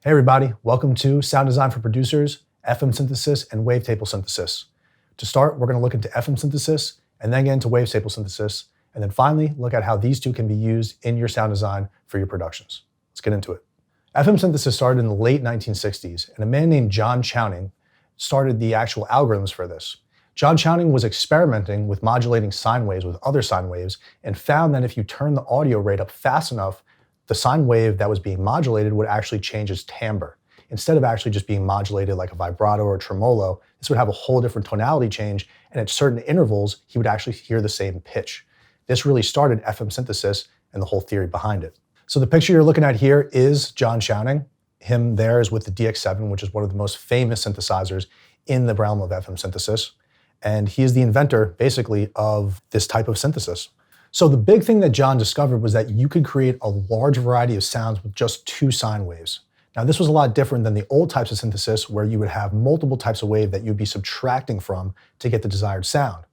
Hey everybody, welcome to Sound Design for Producers, FM Synthesis, and Wavetable Synthesis. To start, we're going to look into FM Synthesis, and then get into Wavetable Synthesis, and then finally look at how these two can be used in your sound design for your productions. Let's get into it. FM Synthesis started in the late 1960s, and a man named John Chowning started the actual algorithms for this. John Chowning was experimenting with modulating sine waves with other sine waves, and found that if you turn the audio rate up fast enough, the sine wave that was being modulated would actually change its timbre. Instead of actually just being modulated like a vibrato or a tremolo, this would have a whole different tonality change, and at certain intervals, he would actually hear the same pitch. This really started FM synthesis and the whole theory behind it. So the picture you're looking at here is John Chowning. Him there is with the DX7, which is one of the most famous synthesizers in the realm of FM synthesis. And he is the inventor, basically, of this type of synthesis. So the big thing that John discovered was that you could create a large variety of sounds with just two sine waves. Now this was a lot different than the old types of synthesis where you would have multiple types of wave that you'd be subtracting from to get the desired sound.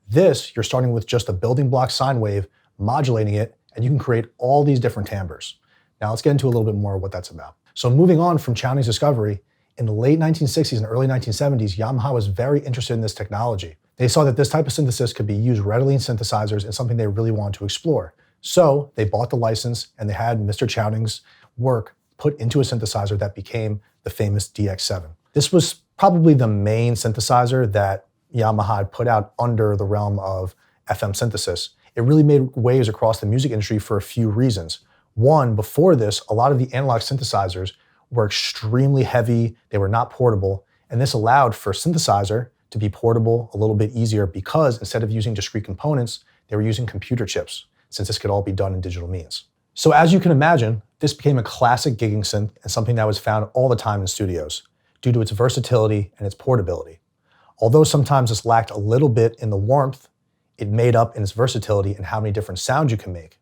This, you're starting with just a building block sine wave, modulating it, and you can create all these different timbres. Now let's get into a little bit more of what that's about. So moving on from Chowning's discovery, in the late 1960s and early 1970s, Yamaha was very interested in this technology. They saw that this type of synthesis could be used readily in synthesizers and something they really wanted to explore. So they bought the license and they had Mr. Chowning's work put into a synthesizer that became the famous DX7. This was probably the main synthesizer that Yamaha had put out under the realm of FM synthesis. It really made waves across the music industry for a few reasons. One, before this, a lot of the analog synthesizers were extremely heavy, they were not portable, and this allowed for a synthesizer to be portable a little bit easier because instead of using discrete components, they were using computer chips, since this could all be done in digital means. So as you can imagine, this became a classic gigging synth and something that was found all the time in studios due to its versatility and its portability. Although sometimes this lacked a little bit in the warmth, it made up in its versatility and how many different sounds you can make.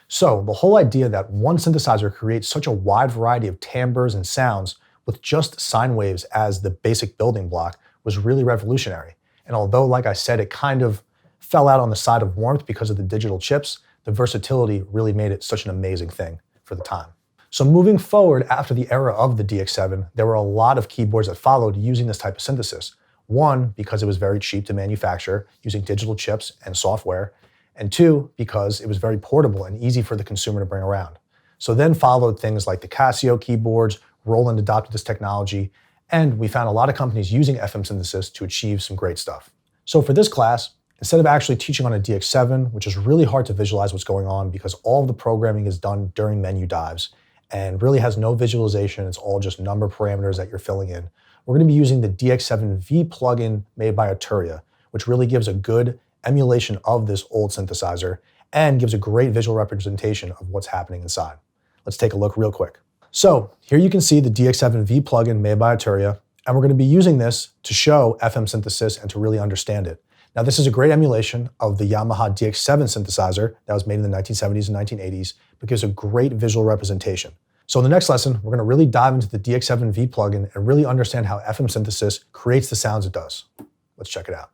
So the whole idea that one synthesizer creates such a wide variety of timbres and sounds with just sine waves as the basic building block was really revolutionary. And although, like I said, it kind of fell out on the side of warmth because of the digital chips, the versatility really made it such an amazing thing for the time. So moving forward after the era of the DX7, there were a lot of keyboards that followed using this type of synthesis. One, because it was very cheap to manufacture using digital chips and software, and two, because it was very portable and easy for the consumer to bring around. So then followed things like the Casio keyboards. Roland adopted this technology, and we found a lot of companies using FM synthesis to achieve some great stuff. So for this class, instead of actually teaching on a DX7, which is really hard to visualize what's going on because all of the programming is done during menu dives and really has no visualization, it's all just number parameters that you're filling in, we're going to be using the DX7V plugin made by Arturia, which really gives a good emulation of this old synthesizer and gives a great visual representation of what's happening inside. Let's take a look real quick. So here you can see the DX7V plugin made by Arturia, and we're going to be using this to show FM synthesis and to really understand it. Now this is a great emulation of the Yamaha DX7 synthesizer that was made in the 1970s and 1980s, but gives a great visual representation. So in the next lesson, we're going to really dive into the DX7V plugin and really understand how FM synthesis creates the sounds it does. Let's check it out.